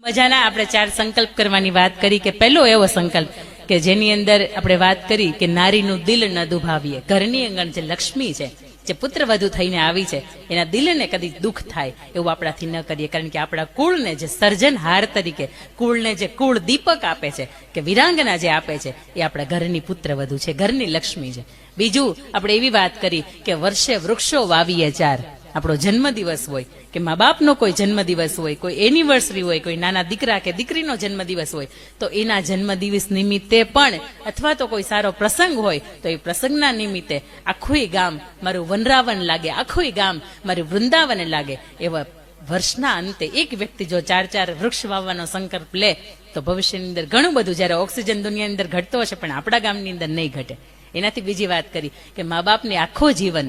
મજાના આપણે 4 સંકલ્પ કરવાની વાત કરી કે પહેલો એવો સંકલ્પ કે જેની અંદર આપણે વાત કરી કે નારીનું દિલ ન દુભાવીએ. ઘરની આંગણ જે લક્ષ્મી છે, જે પુત્રવધુ થઈને આવી છે, એના દિલને કદી દુઃખ થાય એવું આપણાથી ન કરીએ. કારણ કે આપણા કુળને જે સર્જનહાર તરીકે, કુળને જે કુળ દીપક આપે છે, કે વિરાંગના જે આપે છે, એ આપણા ઘરની પુત્રવધુ છે, ઘરની લક્ષ્મી છે. બીજું આપણે એવી વાત કરી કે વર્ષે વૃક્ષો વાવીએ 4. આપણો જન્મદિવસ હોય કે મા બાપનો કોઈ જન્મદિવસ હોય, કોઈ એનિવર્સરી હોય, કોઈ નાના દીકરા કે દીકરીનો જન્મદિવસ હોય, તો એના જન્મદિવસ નિમિત્તે પણ અથવા તો કોઈ સારો પ્રસંગ હોય તો એ પ્રસંગના નિમિત્તે આખું ગામ મારું વનરાવન લાગે, આખું ગામ મારું વૃંદાવન લાગે એવા વર્ષના અંતે એક વ્યક્તિ જો 4 વૃક્ષ વાવવાનો સંકલ્પ લે તો ભવિષ્યની અંદર ઘણું બધું, જ્યારે ઓક્સિજન દુનિયાની અંદર ઘટતો હશે પણ આપણા ગામની અંદર નહીં ઘટે. એનાથી બીજી વાત કરી કે મા બાપને આખો જીવન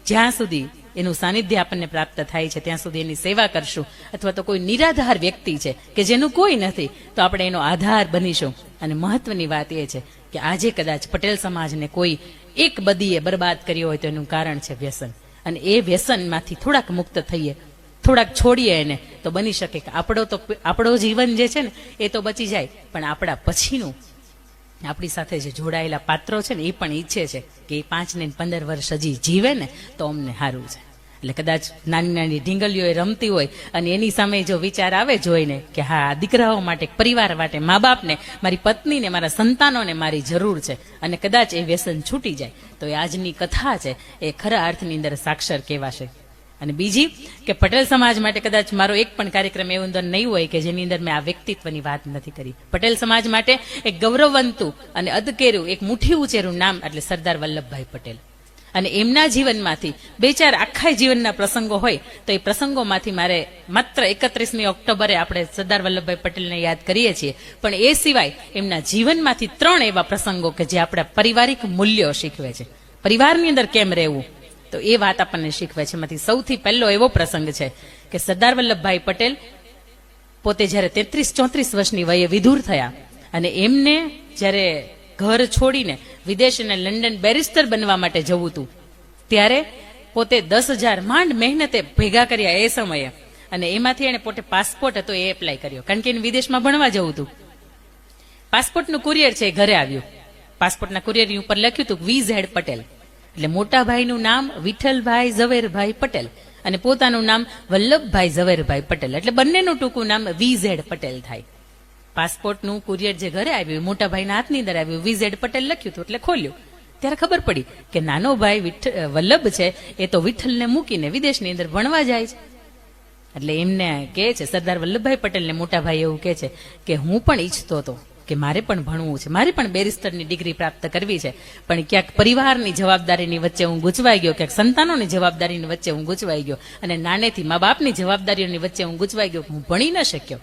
જ્યાં સુધી એનું સાનિધ્ય આપણને પ્રાપ્ત થાય છે ત્યાં સુધી એની સેવા કરશું. અથવા તો કોઈ નિરાધાર વ્યક્તિ છે કે જેનું કોઈ નથી તો આપણે એનો આધાર બનીશું. અને મહત્વની વાત એ છે કે આજે કદાચ પટેલ સમાજને કોઈ એક બદીએ બરબાદ કર્યો હોય તો એનું કારણ છે વ્યસન. અને એ વ્યસનમાંથી થોડાક મુક્ત થઈએ, થોડાક છોડીએ એને, તો બની શકે કે આપણો જીવન જે છે ને એ તો બચી જાય, પણ આપણા પછીનું આપણી સાથે જે જોડાયેલા પાત્રો છે ને એ પણ ઈચ્છે છે કે એ 5 ને 15 વર્ષ હજી જીવે ને તો અમને સારું છે. એટલે કદાચ નાની નાની ઢીંગલીઓ એ રમતી હોય અને એની સામે જો વિચાર આવે જોઈને કે હા, આ દીકરાઓ માટે, પરિવાર માટે, મા બાપને, મારી પત્નીને, મારા સંતાનોને મારી જરૂર છે, અને કદાચ એ વ્યસન છૂટી જાય તો એ આજની કથા છે એ ખરા અર્થની અંદર સાક્ષર કહેવાશે. અને બીજી કે પટેલ સમાજ માટે કદાચ મારો એક પણ કાર્યક્રમ એવો અંદર નહીં હોય કે જેની અંદર મેં આ વ્યક્તિત્વની વાત નથી કરી. પટેલ સમાજ માટે એક ગૌરવવંતું અને અદકેરું, એક મુઠ્ઠી ઉંચેરું નામ એટલે સરદાર વલ્લભભાઈ પટેલ. અને એમના જીવનમાંથી 2-4 આખા જીવનના પ્રસંગો હોય તો એ પ્રસંગોમાંથી મારે માત્ર 31મી ઓક્ટોબરે આપણે સરદાર વલ્લભભાઈ પટેલને યાદ કરીએ છીએ, પણ એ સિવાય એમના જીવનમાંથી 3 એવા પ્રસંગો કે જે આપણા પારિવારિક મૂલ્યો શીખવે છે, પરિવારની અંદર કેમ રહેવું, તો એ વાત આપણને શીખવે છે. એમાંથી સૌથી પહેલો એવો પ્રસંગ છે કે સરદાર વલ્લભભાઈ પટેલ પોતે જ્યારે 33-34 વર્ષની વયે વિધુર થયા અને એમને જ્યારે ઘર છોડીને વિદેશ અને લંડન બેરિસ્ટર બનવા માટે જવું હતું ત્યારે પોતે 10,000 માંડ મહેનતે ભેગા કર્યા એ સમયે, અને એમાંથી એને પોતે પાસપોર્ટ હતો એ એપ્લાય કર્યો, કારણ કે એને વિદેશમાં ભણવા જવું હતું. પાસપોર્ટનું કુરિયર છે એ ઘરે આવ્યું. પાસપોર્ટના કુરિયરની ઉપર લખ્યું હતું VZ પટેલ, એટલે મોટા ભાઈનું નામ વિઠ્ઠલભાઈ ઝવેરભાઈ પટેલ અને પોતાનું નામ વલ્લભભાઈ ઝવેરભાઈ પટેલ, એટલે બંનેનું ટૂંકું નામ VZ પટેલ થાય. પાસપોર્ટનું કુરિયર જે ઘરે આવ્યું, મોટા ભાઈના હાથની અંદર આવ્યું, VZ પટેલ લખ્યું હતું, એટલે ખોલ્યું ત્યારે ખબર પડી કે નાનો ભાઈ વલ્લભ છે એ તો વિઠ્ઠલને મૂકીને વિદેશની અંદર ભણવા જાય છે. એટલે એમને કહે છે, સરદાર વલ્લભભાઈ પટેલને મોટા ભાઈ એવું કહે છે કે હું પણ ઈચ્છતો હતો કે મારે પણ ભણવું છે, મારે પણ બેરિસ્ટરની ડિગ્રી પ્રાપ્ત કરવી છે, પણ ક્યાંક પરિવારની જવાબદારીની વચ્ચે હું ગૂંચવાઈ ગયો, ક્યાંક સંતાનોની જવાબદારીની વચ્ચે હું ગૂંચવાઈ ગયો, અને નાનેથી મા બાપની જવાબદારીઓની વચ્ચે હું ગૂંચવાઈ ગયો, હું ભણી ન શક્યો.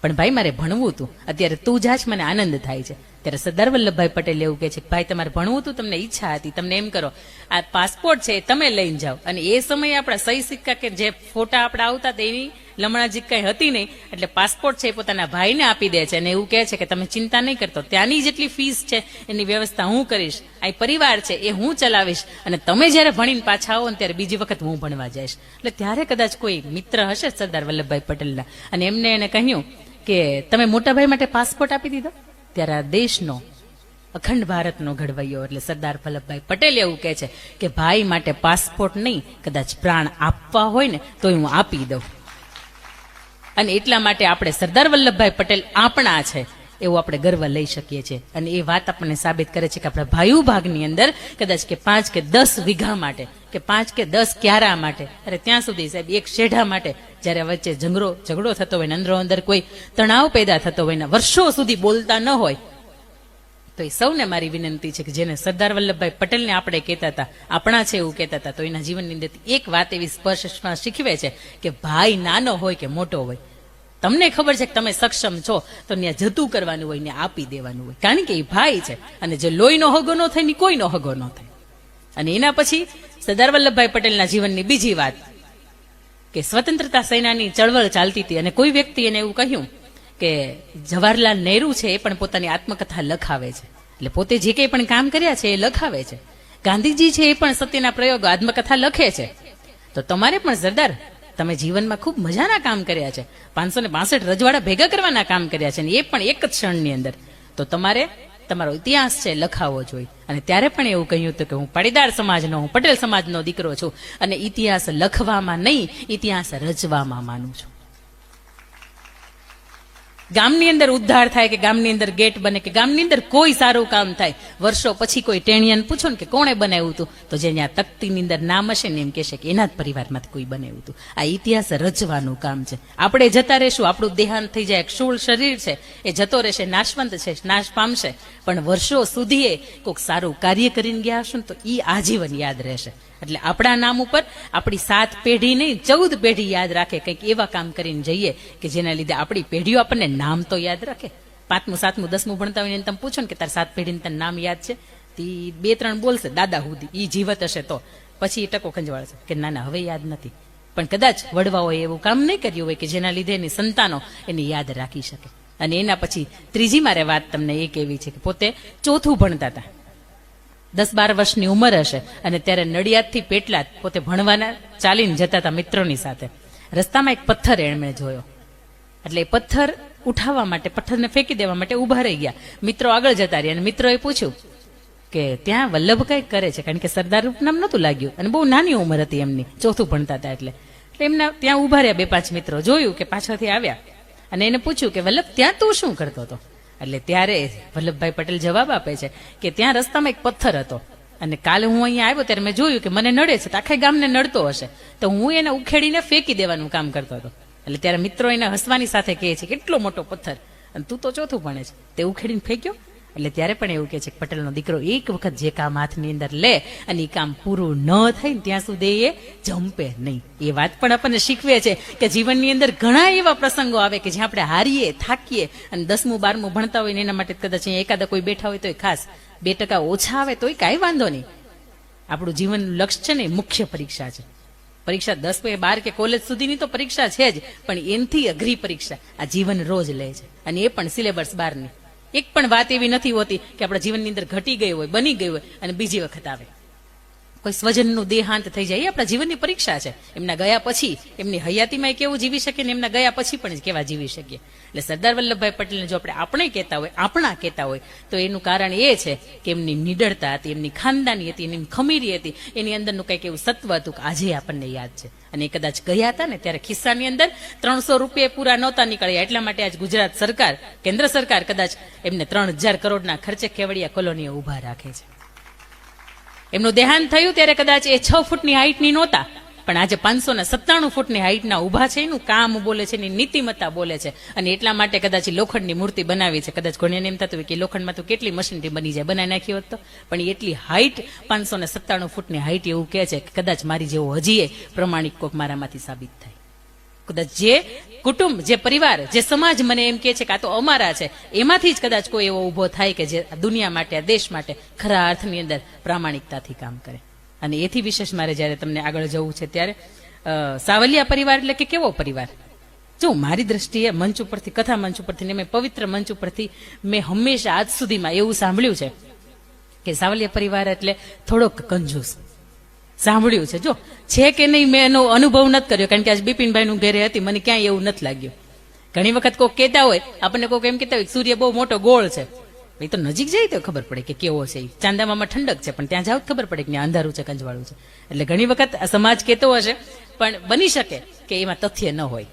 પણ ભાઈ મારે ભણવું હતું, અત્યારે તું જાશ મને આનંદ થાય છે. ત્યારે સરદાર વલ્લભભાઈ પટેલ એવું કહે છે કે ભાઈ તમારે ભણવું હતું, તમને ઈચ્છા હતી, તમને એમ કરો આ પાસપોર્ટ છે તમે લઈને જાઓ. અને એ સમયે આપણા સહી સિક્કા કે જે ફોટા આપણા આવતા એની લમણાજી કઈ હતી નહીં, એટલે પાસપોર્ટ છે એ પોતાના ભાઈને આપી દે છે અને એવું કહે છે કે તમે ચિંતા નહીં કરતો, ત્યાંની જેટલી ફીસ છે એની વ્યવસ્થા હું કરીશ, આ પરિવાર છે એ હું ચલાવીશ, અને તમે જ્યારે ભણીને પાછા આવો ને ત્યારે બીજી વખત હું ભણવા જઈશ. એટલે ત્યારે કદાચ કોઈ મિત્ર હશે સરદાર વલ્લભભાઈ પટેલના, અને એમને એને કહ્યું કે તમે મોટાભાઈ માટે પાસપોર્ટ આપી દીધો. ત્યારે આ દેશનો, અખંડ ભારતનો ઘડવૈયો એટલે સરદાર વલ્લભભાઈ પટેલ એવું કહે છે કે ભાઈ માટે પાસપોર્ટ નહીં, કદાચ પ્રાણ આપવા હોય ને તો હું આપી દઉં. અને એટલા માટે આપણે સરદાર વલ્લભભાઈ પટેલ આપણા છે એવું આપણે ગર્વ લઈ શકીએ છીએ. અને એ વાત આપણને સાબિત કરે છે કે આપણા ભાઈઓ ભાગની અંદર કદાચ કે 5 કે 10 વીઘા માટે કે 5 કે 10 ક્યારા માટે, અરે ત્યાં સુધી સાહેબ એક શેઢા માટે જ્યારે વચ્ચે ઝઘડો થતો હોય ને અંદરો અંદર કોઈ તણાવ પેદા થતો હોય ને વર્ષો સુધી બોલતા ન હોય, તો એ સૌને મારી વિનંતી છે કે જેને સરદાર વલ્લભભાઈ પટેલને આપણે કહેતા હતા, આપણા છે એવું કહેતા હતા, તો એના જીવનની અંદર એક વાત એવી સ્પર્શમાં શીખવે છે કે ભાઈ નાનો હોય કે મોટો હોય, તમને ખબર છે કે તમે સક્ષમ છો તો ત્યાં જતું કરવાનું હોય ને આપી દેવાનું હોય, કારણ કે એ ભાઈ છે. અને જે લોહીનો હગો ન થાય ને કોઈનો હગો ન થાય. અને એના પછી સરદાર વલ્લભભાઈ પટેલના જીવનની બીજી વાત કે સ્વતંત્રતા સેનાની ચળવળ ચાલતી હતી અને કોઈ વ્યક્તિ એને એવું કહ્યું કે જવાહરલાલ નહેરુ છે એ પણ પોતાની આત્મકથા લખાવે છે, એટલે પોતે જે કંઈ પણ કામ કર્યા છે એ લખાવે છે. ગાંધીજી છે એ પણ સત્યના પ્રયોગો આત્મકથા લખે છે, તો તમારે પણ સરદાર તમે જીવનમાં ખૂબ મજાના કામ કર્યા છે, 565 રજવાડા ભેગા કરવાના કામ કર્યા છે, અને એ પણ એક જ ક્ષણની અંદર. તો તમારે તમારો ઇતિહાસ છે લખાવવો જોઈએ. અને ત્યારે પણ એવું કહ્યું હતું કે હું પાટીદાર સમાજનો, હું પટેલ સમાજનો દીકરો છું, અને ઇતિહાસ લખવામાં નહીં, ઇતિહાસ રચવામાં માનું છું. ગામની અંદર ઉદ્ધાર થાય કે ગામની અંદર ગેટ બને કે ગામની અંદર કોઈ સારું કામ થાય, વર્ષો પછી કોઈ ટેણિયાને પૂછો ને કે કોણે બનાવ્યું હતું, તો જે ત્યાં તકતીની અંદર નામ હશે ને એમ કહેશે કે એના જ પરિવારમાંથી કોઈ બનાવ્યું હતું. આ ઇતિહાસ રચવાનું કામ છે. આપણે જતા રહેશું, આપણું દેહાંત થઈ જાય, શૂળ શરીર છે એ જતો રહેશે, નાશવંત છે, નાશ પામશે, પણ વર્ષો સુધી એ કોઈક સારું કાર્ય કરીને ગયા હશું ને તો એ આજીવન યાદ રહેશે. એટલે આપણા નામ ઉપર આપણી 7 પેઢી નહીં 14 પેઢી યાદ રાખે, કંઈક એવા કામ કરીને જઈએ કે જેના લીધે આપણી પેઢીઓ આપણને નામ તો યાદ રાખે. 5મું 7મું 10મું ભણતા હોય એને તમે પૂછો ને કે તાર 7 પેઢીને તને નામ યાદ છે, તે 2-3 બોલશે દાદા સુધી, એ જીવત હશે તો. પછી એ ટકો ખંજવાળશે કે ના ના હવે યાદ નથી. પણ કદાચ વડવાઓએ એવું કામ નહીં કર્યું હોય કે જેના લીધે એની સંતાનો એને યાદ રાખી શકે. અને એના પછી ત્રીજી મારે વાત તમને એ કહેવી છે કે પોતે 4થું ભણતા હતા, 10-12 વર્ષની ઉંમર હશે, અને ત્યારે નડિયાદથી પેટલાદ પોતે ભણવાના ચાલીને જતા હતા મિત્રોની સાથે. રસ્તામાં એક પથ્થર એમણે જોયો, એટલે એ પથ્થર ઉઠાવવા માટે, પથ્થરને ફેંકી દેવા માટે ઊભા રહી ગયા. મિત્રો આગળ જતા રહ્યા અને મિત્રોએ પૂછ્યું કે ત્યાં વલ્લભ કંઈક કરે છે, કારણ કે સરદાર નામ નહોતું લાગ્યું અને બહુ નાની ઉંમર હતી એમની, 4થું ભણતા હતા. એટલે એમના ત્યાં ઊભા રહ્યા 2-5 મિત્રો, જોયું કે પાછળથી આવ્યા અને એને પૂછ્યું કે વલ્લભ ત્યાં તું શું કરતો હતો? એટલે ત્યારે વલ્લભભાઈ પટેલ જવાબ આપે છે કે ત્યાં રસ્તામાં એક પથ્થર હતો, અને કાલે હું અહીંયા આવ્યો ત્યારે મેં જોયું કે મને નડે છે, તો આખા ગામને નડતો હશે, તો હું એને ઉખેડીને ફેંકી દેવાનું કામ કરતો હતો. એટલે ત્યારે મિત્રો એને હસવાની સાથે કહે છે કેટલો મોટો પથ્થર, અને તું તો 4થું ભણે છે, તે ઉખેડીને ફેંક્યો? એટલે ત્યારે પણ એવું કહે છે કે પટેલનો દીકરો એક વખત જે કામ હાથની અંદર લે અને એ કામ પૂરું ન થાય ને ત્યાં સુધી એ જંપે નહીં. એ વાત પણ આપણને શીખવે છે કે જીવનની અંદર ઘણા એવા પ્રસંગો આવે કે જ્યાં આપણે હારીએ, થાકીએ, અને 10મું 12મું ભણતા હોય ને એના માટે કદાચ અહીંયા એકાદા કોઈ બેઠા હોય તો ખાસ 2% ઓછા આવે તોય કાંઈ વાંધો નહીં. આપણું જીવનનું લક્ષ્ય છે ને એ મુખ્ય પરીક્ષા છે. પરીક્ષા 10 કે 12 કે કોલેજ સુધીની તો પરીક્ષા છે જ, પણ એનથી અઘરી પરીક્ષા આ જીવન રોજ લે છે, અને એ પણ સિલેબસ બહારની. એક પણ વાત એવી નથી હોતી કે આપણા જીવનની અંદર ઘટી ગઈ હોય, બની ગઈ હોય અને બીજી વખત આવે. કોઈ સ્વજનનું દેહાંત થઈ જાય એ આપણા જીવનની પરીક્ષા છે. એમના ગયા પછી એમની હયાતીમાં કેવું જીવી શકીએ ને એમના ગયા પછી પણ કેવા જીવી શકીએ. એટલે સરદાર વલ્લભભાઈ પટેલને જો આપણે કહેતા હોય, આપણા કહેતા હોય, તો એનું કારણ એ છે કે એમની નિડરતા હતી, એમની ખાનદાની હતી, એમની ખમીરી હતી, એની અંદરનું કંઈક એવું સત્વ હતું કે આજે આપણને યાદ છે. અને એ કદાચ ગયા હતા ને ત્યારે ખિસ્સાની અંદર 300 રૂપિયા પૂરા નહોતા નીકળ્યા, એટલા માટે આજ ગુજરાત સરકાર, કેન્દ્ર સરકાર કદાચ એમને 3000 કરોડના ખર્ચે કેવડિયા કોલોનીઓ ઉભા રાખે છે. એમનું દેહાંત થયું ત્યારે કદાચ એ 6 ફૂટની હાઈટની નહોતા, પણ આજે 597 ફૂટની હાઈટના ઉભા છે. એનું કામ બોલે છે, એની નીતિમત્તા બોલે છે, અને એટલા માટે કદાચ લોખંડની મૂર્તિ બનાવી છે. કદાચ કોઈને એમ થતું હોય કે લોખંડમાં તો કેટલી મશીનરી બની જાય, બનાવી નાખી હોત તો, પણ એટલી હાઈટ 597 ફૂટની હાઈટ એવું કહે છે કે કદાચ મારી જેવો હજી પ્રમાણિક કોક મારામાંથી સાબિત થાય. કદાચ જે કુટુંબ, જે પરિવાર, જે સમાજ મને એમ કહે છે કે આ તો અમારા છે, એમાંથી જ કદાચ કોઈ એવો ઉભો થાય કે જે દુનિયા માટે, આ દેશ માટે ખરા અર્થની અંદર પ્રામાણિકતાથી કામ કરે. અને એથી વિશેષ મારે જ્યારે તમને આગળ જવું છે ત્યારે સાવલિયા પરિવાર એટલે કે કેવો પરિવાર? જો મારી દ્રષ્ટિએ મંચ ઉપરથી, કથા મંચ ઉપરથી, મેં પવિત્ર મંચ ઉપરથી મેં હંમેશા આજ સુધીમાં એવું સાંભળ્યું છે કે સાવલિયા પરિવાર એટલે થોડોક કંજૂસ. સાંભળ્યું છે, જો છે કે નહીં મેં એનો અનુભવ નથી કર્યો, કારણ કે આજ બિપિનભાઈનું ઘરે હતી, મને ક્યાંય એવું નથી લાગ્યું. ઘણી વખત કોઈ કહેતા હોય, આપણને કોઈ એમ કહેતા હોય સૂર્ય બહુ મોટો ગોળ છે, એ તો નજીક જાય તો ખબર પડે કે કેવો છે. ચાંદામામાં ઠંડક છે, પણ ત્યાં જાવ ખબર પડે કે ત્યાં અંધારું છે, કંજવાળું છે. એટલે ઘણી વખત સમાજ કહેતો હશે, પણ બની શકે કે એમાં તથ્ય ન હોય.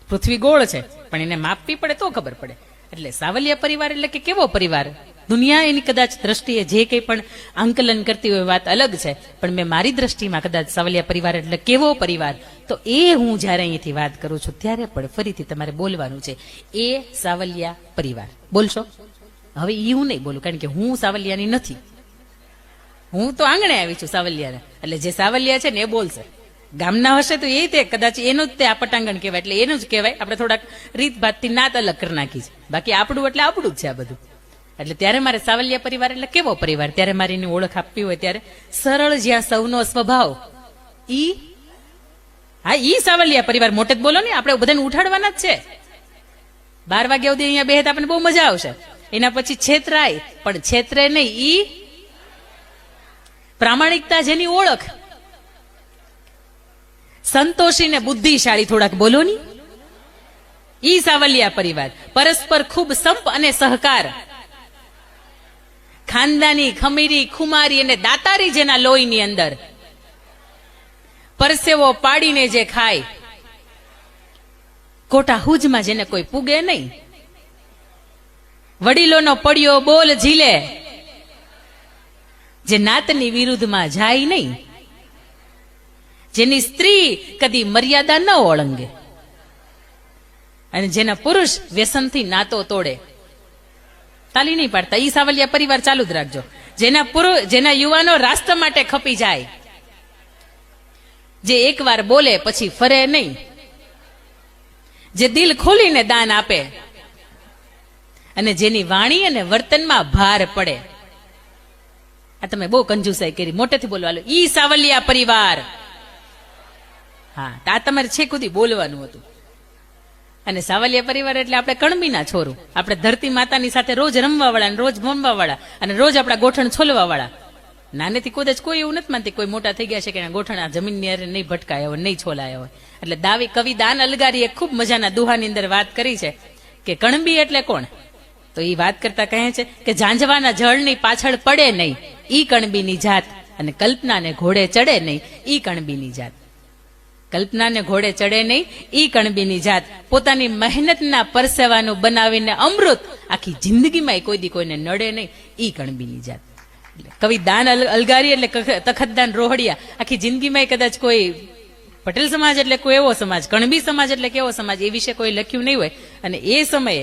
પૃથ્વી ગોળ છે, પણ એને માપવી પડે તો ખબર પડે. એટલે સાવલિયા પરિવાર એટલે કે કેવો પરિવાર? દુનિયા એની કદાચ દ્રષ્ટિએ જે કંઈ પણ આંકલન કરતી હોય વાત અલગ છે, પણ મેં મારી દ્રષ્ટિમાં કદાચ સાવલિયા પરિવાર એટલે કેવો પરિવાર, તો એ હું જ્યારે અહીંયાથી વાત કરું છું ત્યારે પણ ફરીથી તમારે બોલવાનું છે, એ સાવલિયા પરિવાર. બોલશો? હવે એ હું નહીં બોલું, કારણ કે હું સાવલિયાની નથી, હું તો આંગણે આવી છું સાવલિયાને. એટલે જે સાવલિયા છે ને એ બોલશે. ગામના હશે તો એ તે કદાચ એનું જ તે આ પટાંગણ કહેવાય, એટલે એનું જ કહેવાય. આપણે થોડાક રીતભાતથી નાત અલગ કરી નાખી છે, બાકી આપણું એટલે આપણું જ છે આ બધું. એટલે ત્યારે મારે સાવલિયા પરિવાર એટલે કેવો પરિવાર, ત્યારે મારી એની ઓળખ આપવી હોય ત્યારે સરળ જ્યાં સૌનો સ્વભાવ, ઈ સાવલિયા પરિવાર. મોટે જ બોલો ને, આપણે બધાને ઉઠાડવાના જ છે. 12 વાગ્યા સુધી અહીંયા બેહત આપણને બહુ મજા આવશે. એના પછી છેતરાય, પણ છેતરે નહીં, ઈ પ્રામાણિકતા જેની ઓળખ. સંતોષી ને બુદ્ધિશાળી, થોડાક બોલો ની. ઈ સાવલિયા પરિવાર. પરસ્પર ખૂબ સંપ અને સહકાર. ખાનદાની, ખમીરી, ખુમારી અને દાતારી જેના લોહીની અંદર. પરસેવો પાડીને જે ખાય. કોટા હુજમાં જેને કોઈ પૂગે નહીં. વડીલોનો પડ્યો બોલ ઝીલે. જે નાતની વિરુદ્ધમાં જાય નહીં. જેની સ્ત્રી કદી મર્યાદા ન ઓળંગે. અને જેના પુરુષ વ્યસનથી નાતો તોડે. તાલી નહીં પાડતા. ઈ સાવલિયા પરિવાર ચાલુ જ રાખજો. જેના યુવાનો રાષ્ટ્ર માટે ખપી જાય. જે એકવાર બોલે પછી ફરે નહીં. જે દિલ ખોલીને દાન આપે. અને જેની વાણી અને વર્તનમાં ભાર પડે. આ તમે બહુ કંજુસાઈ કરી, મોટેથી બોલવા લો. ઈ સાવલિયા પરિવાર. હા, આ તમારે છેક સુધી બોલવાનું હતું. અને સાવલિયા પરિવાર એટલે આપણે કણબીના છોરું. આપણે ધરતી માતાની સાથે રોજ રમવા વાળા, રોજ ભમવા વાળા, અને રોજ આપણા ગોઠણ છોલવા વાળા. નાનેથી કદાચ કોઈ એવું નથી માનતી કોઈ મોટા થઈ ગયા છે કે એના ગોઠણ આ જમીનની અરે નહીં ભટકાયા હોય, નહીં છોલાયા હોય. એટલે દાવી કવિ દાન અલગારીએ ખૂબ મજાના દુહાની અંદર વાત કરી છે કે કણબી એટલે કોણ. તો એ વાત કરતા કહે છે કે ઝાંઝવાના જળની પાછળ પડે નહીં, ઈ કણબીની જાત. અને કલ્પનાને ઘોડે ચડે નહીં, ઈ કણબીની જાત. કલ્પનાને ઘોડે ચડે નહીં, ઈ કણબીની જાત. પોતાની મહેનતના પરસેવાનું બનાવીને અમૃત આખી જિંદગીમાં કોઈ દી કોઈને નડે નહીં, ઈ કણબીની જાત. કવિ દાન અલગારી એટલે તખતદાન રોહડિયા. આખી જિંદગીમાં કદાચ કોઈ પટેલ સમાજ એટલે કોઈ એવો સમાજ, કણબી સમાજ એટલે કેવો સમાજ, એ વિશે કોઈ લખ્યું નહીં હોય. અને એ સમયે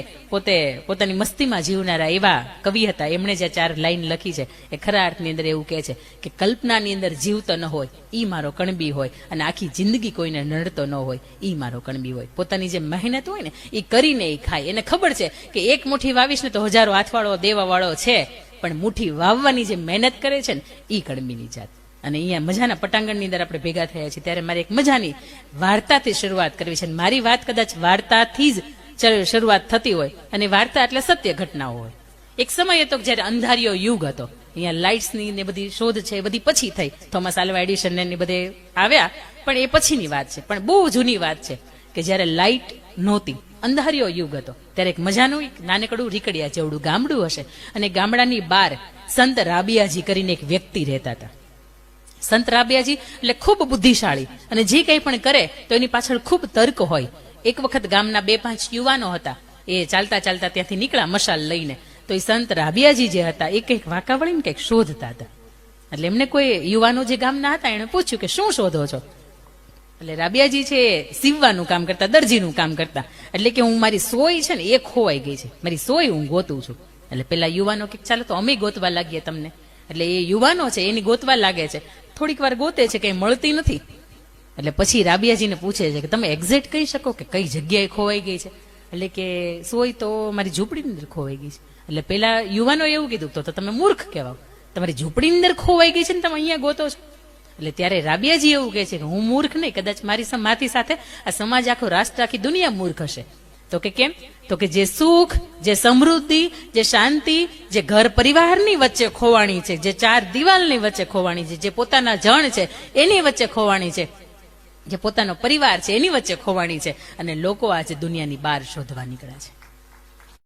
પોતાની મસ્તીમાં જીવનારા એવા કવિ હતા. એમણે જે 4 લાઈન લખી છે એ ખરા અર્થની અંદર એવું કહે છે કે કલ્પનાની અંદર જીવતો ન હોય ઈ મારો કણબી હોય, અને આખી જિંદગી કોઈને નડતો ન હોય ઈ મારો કણબી હોય. પોતાની જે મહેનત હોય ને એ કરીને એ ખાય. એને ખબર છે કે એક મુઠ્ઠી વાવીશ ને તો હજારો હાથવાળો દેવાવાળો છે, પણ મુઠ્ઠી વાવવાની જે મહેનત કરે છે ને ઈ કણબીની જાત. અને અહીંયા મજાના પટાંગણની અંદર આપણે ભેગા થયા છીએ ત્યારે મારે એક મજાની વાર્તાથી શરૂઆત કરવી છે. મારી વાત કદાચ વાર્તાથી જ શરૂઆત થતી હોય, અને વાર્તા એટલે સત્ય ઘટનાઓ હોય. એક સમય હતો જયારે અંધારિયો યુગ હતો. અહીંયા લાઇટ્સની ને બધી શોધ છે એ બધી પછી થઈ. થોમસ આલ્વા એડિશન ને બધે આવ્યા, પણ એ પછીની વાત છે. પણ બહુ જૂની વાત છે કે જયારે લાઇટ નહોતી, અંધારિયો યુગ હતો, ત્યારે એક મજાનું નાનકડું રીકડિયા જેવડું ગામડું હશે, અને ગામડાની બહાર સંત રાબિયાજી કરીને એક વ્યક્તિ રહેતા હતા. સંત રાબિયાજી એટલે ખૂબ બુદ્ધિશાળી, અને જે કંઈ પણ કરે તો એની પાછળ ખૂબ તર્ક હોય. એક વખત ગામના 2-5 યુવાનો હતા, એ ચાલતા ચાલતા ત્યાંથી નીકળ્યા મશાલ લઈને. તો એ સંત રાબિયાજી જે હતા એ કંઈક વાંકા વળીને કંઈક શોધતા હતા. એટલે એમને કોઈ યુવાનો જે ગામના હતા એને પૂછ્યું કે શું શોધો છો. એટલે રાબિયાજી છે સીવવાનું કામ કરતા, દરજીનું કામ કરતા. એટલે કે હું મારી સોય છે ને એ ખોવાઈ ગઈ છે, મારી સોય હું ગોતું છું. એટલે પેલા યુવાનો કે ચાલો તો અમે ગોતવા લાગીએ તમને. એટલે એ યુવાનો છે એની ગોતવા લાગે છે, થોડીક વાર ગોતે છે, કઈ મળતી નથી. એટલે પછી રાબિયાજીને પૂછે છે કે તમે એક્ઝેક્ટ કહી શકો કે કઈ જગ્યાએ ખોવાઈ ગઈ છે. એટલે કે સોય તો મારી ઝૂંપડીની અંદર ખોવાઈ ગઈ છે. એટલે પેલા યુવાનો એવું કીધું તો તમે મૂર્ખ કહેવાઓ, તમારી ઝૂંપડીની અંદર ખોવાઈ ગઈ છે ને તમે અહીંયા ગોતો છો. એટલે ત્યારે રાબિયાજી એવું કહે છે કે હું મૂર્ખ નહીં, કદાચ મારી સાથે આ સમાજ, આખો રાષ્ટ્ર, આખી દુનિયા મૂર્ખ હશે. તો કે કેમ? તો કે જે સુખ, જે સમૃદ્ધિ, જે શાંતિ, જે ઘર પરિવારની વચ્ચે ખોવાણી છે, જે 4 દિવાલની વચ્ચે ખોવાણી છે, જે પોતાના જણ છે એની વચ્ચે ખોવાણી છે, જે પોતાનો પરિવાર છે એની વચ્ચે ખોવાણી છે, અને લોકો આજે દુનિયાની બહાર શોધવા નીકળ્યા છે.